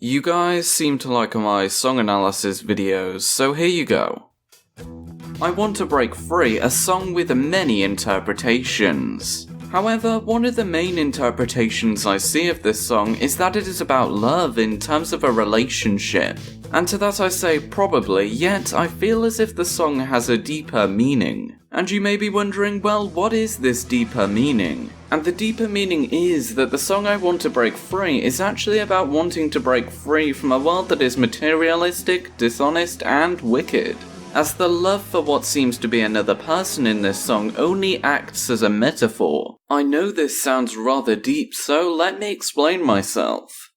You guys seem to like my song analysis videos, so here you go. I Want to Break Free, a song with many interpretations. However, one of the main interpretations I see of this song is that it is about love in terms of a relationship. And to that I say probably, yet I feel as if the song has a deeper meaning. And you may be wondering, well, what is this deeper meaning? And the deeper meaning is that the song I Want to Break Free is actually about wanting to break free from a world that is materialistic, dishonest, and wicked. As the love for what seems to be another person in this song only acts as a metaphor. I know this sounds rather deep, so let me explain myself.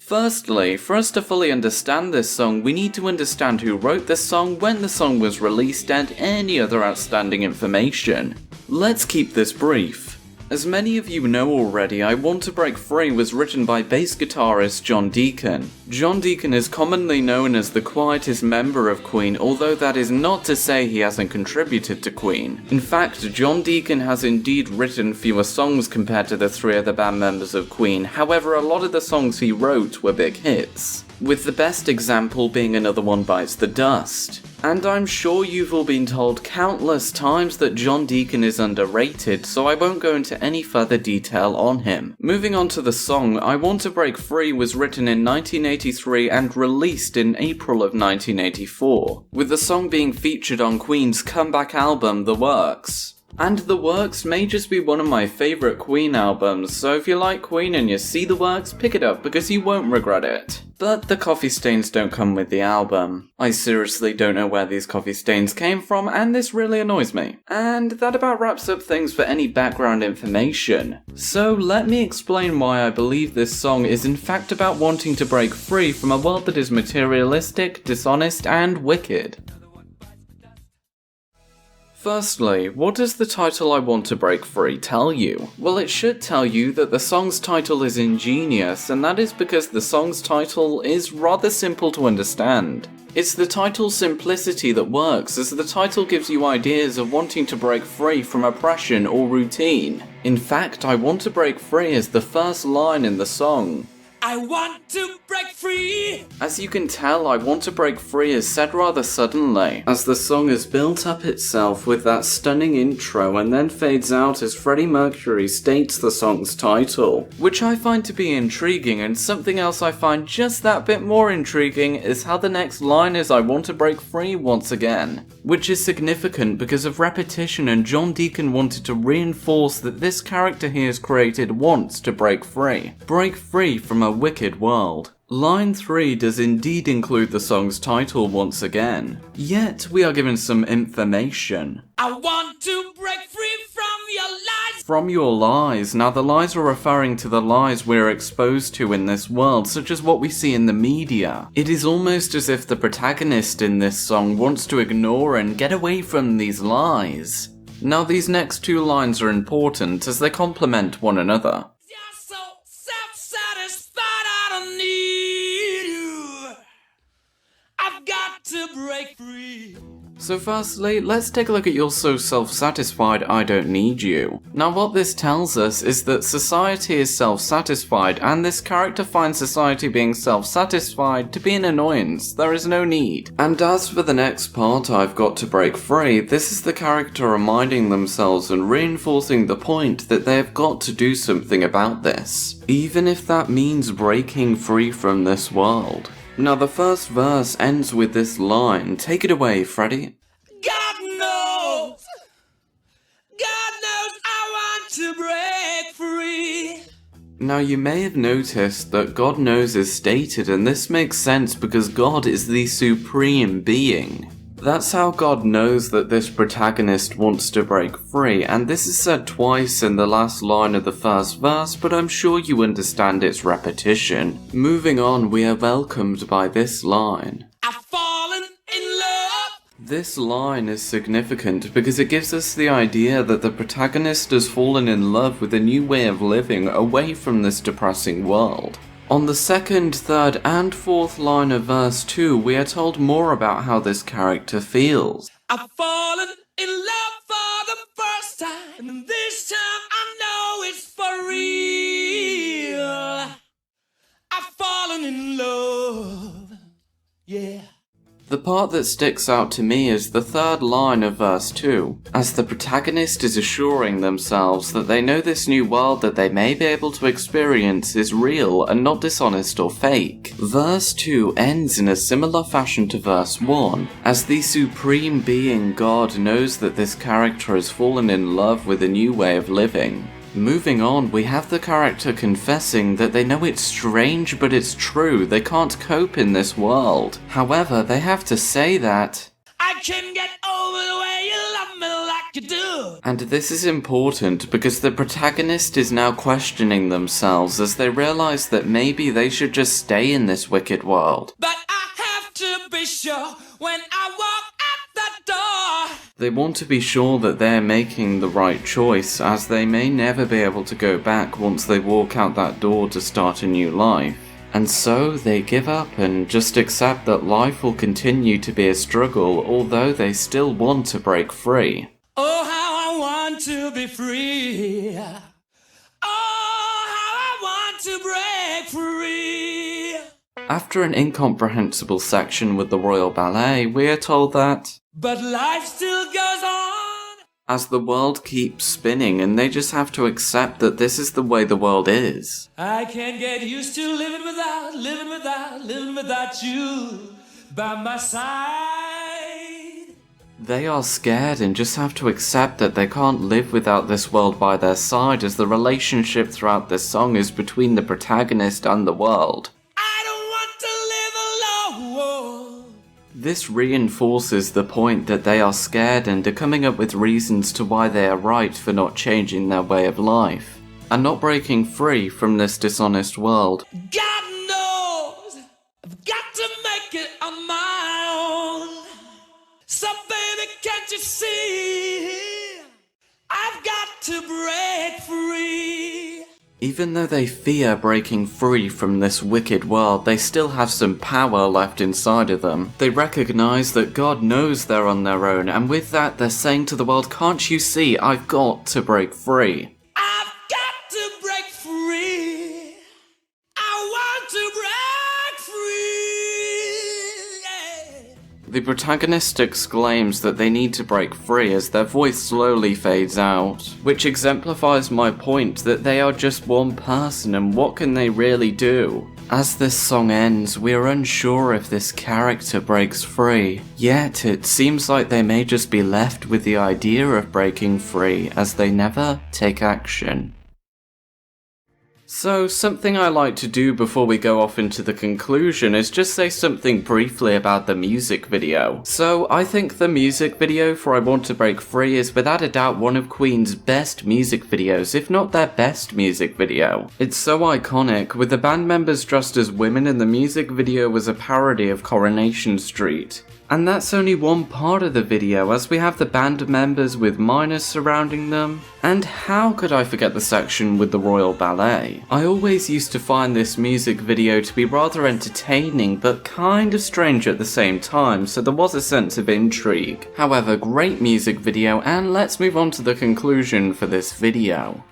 Firstly, for us to fully understand this song, we need to understand who wrote this song, when the song was released, and any other outstanding information. Let's keep this brief. As many of you know already, I Want to Break Free was written by bass guitarist John Deacon. John Deacon is commonly known as the quietest member of Queen, although that is not to say he hasn't contributed to Queen. In fact, John Deacon has indeed written fewer songs compared to the three other band members of Queen, however a lot of the songs he wrote were big hits, with the best example being Another One Bites the Dust. And I'm sure you've all been told countless times that John Deacon is underrated, so I won't go into any further detail on him. Moving on to the song, I Want to Break Free was written in 1983 and released in April of 1984, with the song being featured on Queen's comeback album The Works. And The Works may just be one of my favourite Queen albums, so if you like Queen and you see The Works, pick it up because you won't regret it. But the coffee stains don't come with the album. I seriously don't know where these coffee stains came from, and this really annoys me. And that about wraps up things for any background information. So let me explain why I believe this song is in fact about wanting to break free from a world that is materialistic, dishonest, and wicked. Firstly, what does the title I Want to Break Free tell you? Well, it should tell you that the song's title is ingenious, and that is because the song's title is rather simple to understand. It's the title's simplicity that works, as the title gives you ideas of wanting to break free from oppression or routine. In fact, I Want to Break Free is the first line in the song. I want to break free! As you can tell, I Want to Break Free is said rather suddenly, as the song has built up itself with that stunning intro and then fades out as Freddie Mercury states the song's title, which I find to be intriguing, and something else I find just that bit more intriguing is how the next line is I want to break free once again, which is significant because of repetition, and John Deacon wanted to reinforce that this character he has created wants to break free from a wicked world. Line 3 does indeed include the song's title once again, yet we are given some information. I want to break free from your lies! From your lies. Now the lies are referring to the lies we're exposed to in this world, such as what we see in the media. It is almost as if the protagonist in this song wants to ignore and get away from these lies. Now these next two lines are important as they complement one another. To break free. So firstly, let's take a look at You're So Self-Satisfied, I Don't Need You. Now what this tells us is that society is self-satisfied, and this character finds society being self-satisfied to be an annoyance. There is no need. And as for the next part, I've got to break free, this is the character reminding themselves and reinforcing the point that they have got to do something about this, even if that means breaking free from this world. Now the first verse ends with this line. Take it away, Freddie. God knows I want to break free. Now you may have noticed that God knows is stated, and this makes sense because God is the supreme being. That's how God knows that this protagonist wants to break free, and this is said twice in the last line of the first verse, but I'm sure you understand its repetition. Moving on, we are welcomed by this line. I've fallen in love! This line is significant because it gives us the idea that the protagonist has fallen in love with a new way of living away from this depressing world. On the second, third, and fourth line of verse 2, we are told more about how this character feels. I've fallen in love for the first time, and this time I know it's for real. I've fallen in love. Yeah. The part that sticks out to me is the third line of verse 2, as the protagonist is assuring themselves that they know this new world that they may be able to experience is real and not dishonest or fake. Verse 2 ends in a similar fashion to verse 1, as the supreme being God knows that this character has fallen in love with a new way of living. Moving on, we have the character confessing that they know it's strange but it's true, they can't cope in this world. However, they have to say that I can get over the way you love me like you do. And this is important because the protagonist is now questioning themselves as they realize that maybe they should just stay in this wicked world. But I have to be sure when I walk out the door. They want to be sure that they're making the right choice, as they may never be able to go back once they walk out that door to start a new life. And so they give up and just accept that life will continue to be a struggle, although they still want to break free. Oh, how I want to be free. Oh, how I want to break free. After an incomprehensible section with the Royal Ballet, we are told that but life still goes on. As the world keeps spinning and they just have to accept that this is the way the world is. I can't get used to living without you by my side. They are scared and just have to accept that they can't live without this world by their side, as the relationship throughout this song is between the protagonist and the world. This reinforces the point that they are scared and are coming up with reasons to why they are right for not changing their way of life, and not breaking free from this dishonest world. God knows I've got to make it on my own. So baby, can't you see? I've got to break free. Even though they fear breaking free from this wicked world, they still have some power left inside of them. They recognize that God knows they're on their own, and with that they're saying to the world, can't you see, I've got to break free. I've got to break free. I want to break free. Yeah. The protagonist exclaims that they need to break free as their voice slowly fades out, which exemplifies my point that they are just one person and what can they really do? As this song ends, we are unsure if this character breaks free, yet it seems like they may just be left with the idea of breaking free as they never take action. So, something I like to do before we go off into the conclusion is just say something briefly about the music video. So, I think the music video for I Want to Break Free is without a doubt one of Queen's best music videos, if not their best music video. It's so iconic, with the band members dressed as women and the music video was a parody of Coronation Street. And that's only one part of the video, as we have the band members with minors surrounding them. And how could I forget the section with the Royal Ballet? I always used to find this music video to be rather entertaining, but kind of strange at the same time, so there was a sense of intrigue. However, great music video, and let's move on to the conclusion for this video.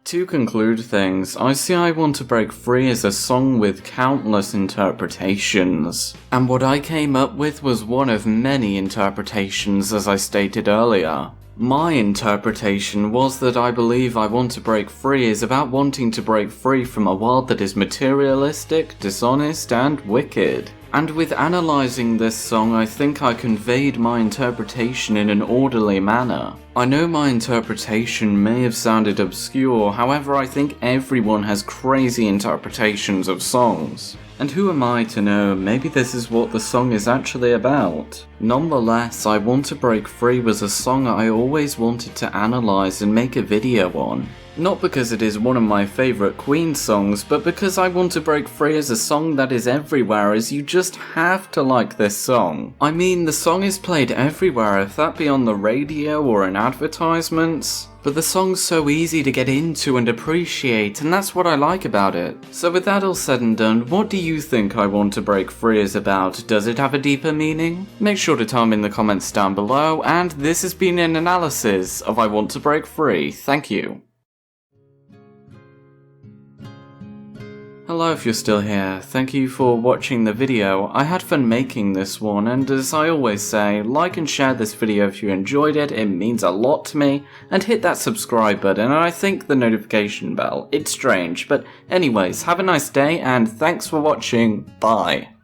To conclude things, I see I Want to Break Free as a song with countless interpretations. And what I came up with was one of many interpretations, as I stated earlier. My interpretation was that I believe I Want to Break Free is about wanting to break free from a world that is materialistic, dishonest, and wicked. And with analysing this song, I think I conveyed my interpretation in an orderly manner. I know my interpretation may have sounded obscure, however I think everyone has crazy interpretations of songs. And who am I to know, maybe this is what the song is actually about. Nonetheless, I Want to Break Free was a song I always wanted to analyse and make a video on. Not because it is one of my favourite Queen songs, but because I Want to Break Free is a song that is everywhere, as you just have to like this song. I mean, the song is played everywhere, if that be on the radio or in advertisements. But the song's so easy to get into and appreciate, and that's what I like about it. So with that all said and done, what do you think I Want to Break Free is about? Does it have a deeper meaning? Make sure to tell me in the comments down below, and this has been an analysis of I Want to Break Free. Thank you. Hello if you're still here, thank you for watching the video. I had fun making this one, and as I always say, like and share this video if you enjoyed it, it means a lot to me, and hit that subscribe button and I think the notification bell. It's strange, but anyways, have a nice day and thanks for watching, bye.